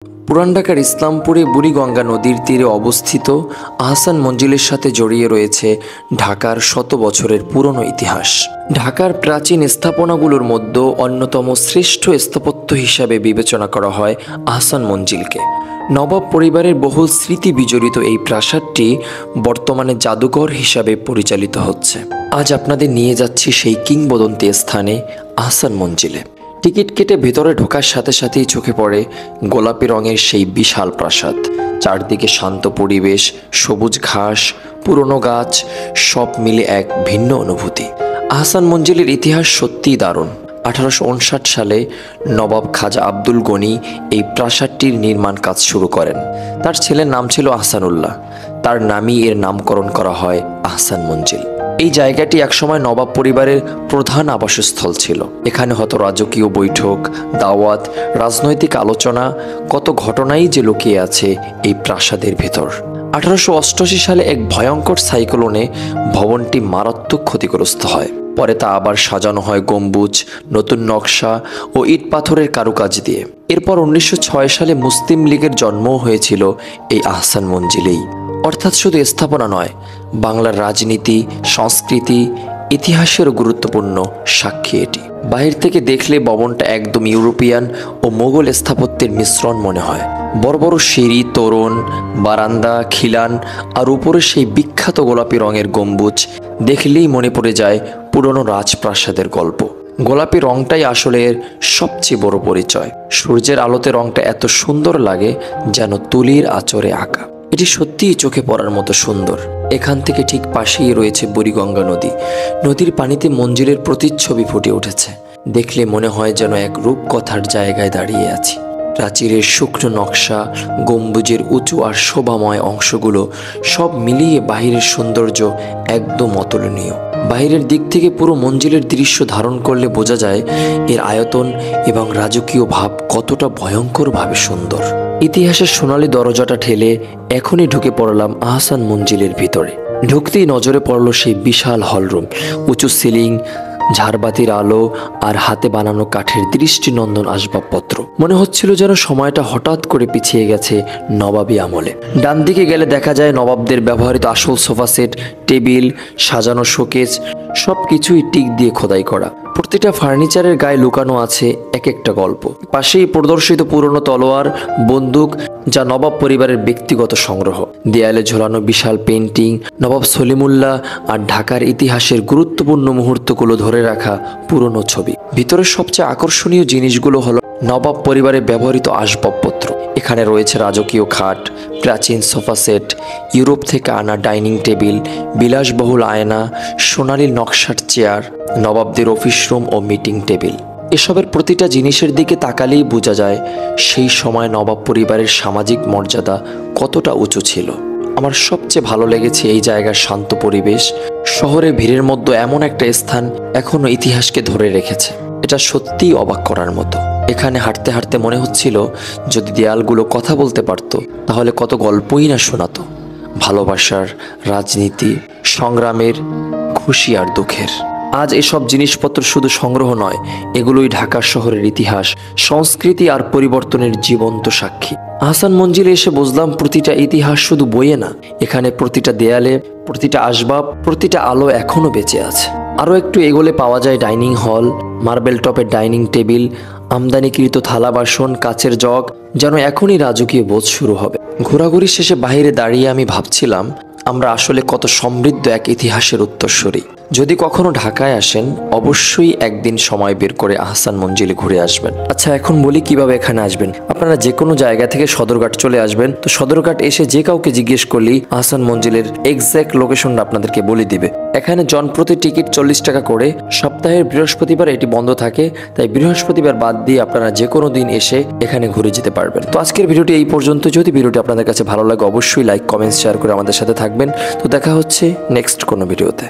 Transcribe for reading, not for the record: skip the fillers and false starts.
পুরান ঢাকার ইসলামপুরে বুড়িগঙ্গা নদীর তীরে অবস্থিত আহসান মঞ্জিলের সাথে জড়িয়ে রয়েছে ঢাকার শত বছরের পুরনো ইতিহাস। ঢাকার প্রাচীন স্থাপনাগুলোর মধ্যে অন্যতম শ্রেষ্ঠ স্থাপত্য হিসাবে বিবেচনা করা হয় আহসান মঞ্জিলকে। নবাব পরিবারের বহুল স্মৃতি বিজড়িত এই প্রাসাদটি বর্তমানে জাদুঘর হিসাবে পরিচালিত হচ্ছে। আজ আপনাদের নিয়ে যাচ্ছি সেই কিংবদন্তি স্থানে আহসান মঞ্জিলে। টিকিট কেটে ভেতরে ঢোকার সাথে সাথেই চোখে পড়ে গোলাপি রঙের সেই বিশাল প্রাসাদ। চারদিকে শান্ত পরিবেশ, সবুজ ঘাস, পুরনো গাছ, সব মিলে এক ভিন্ন অনুভূতি। আহসান মঞ্জিলের ইতিহাস সত্যিই দারুণ। 1859 সালে নবাব খাজা আব্দুল গনি এই প্রাসাদটির নির্মাণ কাজ শুরু করেন। তার ছেলের নাম ছিল আহসানুল্লাহ, তার নামই এর নামকরণ করা হয় আহসান মঞ্জিল। এই জায়গাটি একসময় নবাব পরিবারের প্রধান আবাসস্থল ছিল। এখানে হতো রাজকীয় বৈঠক, দাওয়াত, রাজনৈতিক আলোচনা, কত ঘটনাই যে লুকিয়ে আছে এই প্রাসাদের ভেতর। 1888 সালে এক ভয়ঙ্কর সাইক্লোনে ভবনটি মারাত্মক ক্ষতিগ্রস্ত হয়। পরে তা আবার সাজানো হয় গম্বুজ, নতুন নকশা ও ইট পাথরের কারুকাজ দিয়ে। এরপর 1906 সালে মুসলিম লীগের জন্মও হয়েছিল এই আহসান মঞ্জিলেই। অর্থাৎ শুধু স্থাপনা নয়, বাংলার রাজনীতি, সংস্কৃতি, ইতিহাসেরও গুরুত্বপূর্ণ সাক্ষী এটি। বাহির থেকে দেখলে ভবনটা একদম ইউরোপিয়ান ও মোগল স্থাপত্যের মিশ্রণ মনে হয়। বড় বড় সিঁড়ি, তোরণ, বারান্দা, খিলান আর উপরে সেই বিখ্যাত গোলাপি রঙের গম্বুজ দেখলেই মনে পড়ে যায় পুরনো রাজপ্রাসাদের গল্প। গোলাপি রংটাই আসলে এর সবচেয়ে বড় পরিচয়। সূর্যের আলোতে রংটা এত সুন্দর লাগে যেন তুলির আঁচড়ে আঁকা। এটি সত্যিই চোখে পড়ার মতো সুন্দর। এখান থেকে ঠিক পাশেই রয়েছে বুড়িগঙ্গা নদী। নদীর পানিতে মঞ্জিলের প্রতিচ্ছবি ফুটে উঠেছে। দেখলে মনে হয় যেন এক রূপকথার জায়গায় দাঁড়িয়ে আছি। প্রাচীরের শুকনো নকশা, গম্বুজের উঁচু আর শোভাময় অংশগুলো সব মিলিয়ে বাহিরের সৌন্দর্য একদম অতুলনীয়। বাইরের দিক থেকে পুরো মঞ্জিলের দৃশ্য ধারণ করলে বোঝা যায় এর আয়তন এবং রাজকীয় ভাব কতটা ভয়ঙ্করভাবে সুন্দর। ইতিহাসের সোনালী দরজাটা ঠেলে এখনই ঢুকে পড়লাম আহসান মঞ্জিলের ভিতরে। ঢুকতেই নজরে পড়ল সেই বিশাল হলরুম, উঁচু সিলিং, ঝাড়বাতির আলো আর হাতে বানানো কাঠের দৃষ্টিনন্দন আসবাবপত্র। মনে হচ্ছিল যেন সময়টা হঠাৎ করে পিছিয়ে গেছে নবাবী আমলে। ডান দিকে গেলে দেখা যায় নবাবদের ব্যবহৃত আসল সোফা সেট, টেবিল, সাজানো শোকেস, সবকিছুই টিক দিয়ে খোদাই করা। প্রতিটা ফার্নিচারের গায়ে লুকানো আছে এক একটা গল্প। পাশেই প্রদর্শিত পুরনো তলোয়ার, বন্দুক, যা নবাব পরিবারের ব্যক্তিগত সংগ্রহ। দেয়ালে ঝোলানো বিশাল পেন্টিং, নবাব সলিমুল্লাহ আর ঢাকার ইতিহাসের গুরুত্বপূর্ণ মুহূর্তগুলো ধরে রাখা পুরনো ছবি। ভিতরের সবচেয়ে আকর্ষণীয় জিনিসগুলো হলো নবাব পরিবারের ব্যবহৃত আসবাবপত্র। এখানে রয়েছে রাজকীয় খাট, প্রাচীন সোফা সেট, ইউরোপ থেকে আনা ডাইনিং টেবিল, বিলাসবহুল আয়না, সোনালী নকশার চেয়ার, নবাবদের অফিস রুম ও মিটিং টেবিল। এসবের প্রতিটা জিনিসের দিকে তাকালেই বোঝা যায় সেই সময় নবাব পরিবারের সামাজিক মর্যাদা কতটা উঁচু ছিল। আমার সবচেয়ে ভালো লেগেছে এই জায়গার শান্ত পরিবেশ। শহরের ভিড়ের মধ্যে এমন একটা স্থান এখনো ইতিহাসকে ধরে রেখেছে, এটা সত্যিই অবাক করার মতো। এখানে হাঁটতে হাঁটতে মনে হচ্ছিল যদি দেয়ালগুলো কথা বলতে পারত তাহলে কত গল্পই না শোনাতো। ভালোবাসার, রাজনীতি, সংগ্রামের, খুশি আর দুঃখের। আজ এসব জিনিসপত্র শুধু সংগ্রহ নয়, এগুলোই ঢাকা শহরের ইতিহাস, সংস্কৃতি আর পরিবর্তনের জীবন্ত সাক্ষী। আহসান মঞ্জিলে এসে বুঝলাম প্রতিটা ইতিহাস শুধু বইয়ে না, এখানে প্রতিটা দেয়ালে, প্রতিটা আসবাব, প্রতিটা আলো এখনো বেঁচে আছে। আরও একটু এগোলে পাওয়া যায় ডাইনিং হল, মার্বেল টপের ডাইনিং টেবিল, আমদানিকৃত থালা বাসন, কাচের জগ, যেন এখনই রাজকীয় বোধ শুরু হবে। ঘোরাঘুরি শেষে বাইরে দাঁড়িয়ে আমি ভাবছিলাম আমরা আসলে কত সমৃদ্ধ এক ইতিহাসের উত্তরসূরি। যদি কখনো ঢাকায় আসেন অবশ্যই একদিন সময় বের করে আহসান মঞ্জিলে ঘুরে আসবেন। আচ্ছা, এখন বলি কিভাবে এখানে আসবেন। আপনারা যে কোনো জায়গা থেকে সদরঘাট চলে আসবেন। তো সদরঘাট এসে যে কাউকে জিজ্ঞেস করলেই আহসান মঞ্জিলের এক্স্যাক্ট লোকেশনটা আপনাদেরকে বলে দিবে। এখানে জনপ্রতি টিকিট 40 টাকা করে। সপ্তাহের বৃহস্পতিবার এটি বন্ধ থাকে, তাই বৃহস্পতিবার বাদ দিয়ে আপনারা যে কোনো দিন এসে এখানে ঘুরে যেতে পারবেন। তো আজকের ভিডিওটি এই পর্যন্ত। যদি ভিডিওটি আপনাদের কাছে ভালো লাগে অবশ্যই লাইক, কমেন্টস, শেয়ার করে আমাদের সাথে থাকবেন। তো দেখা হচ্ছে নেক্সট কোনো ভিডিওতে।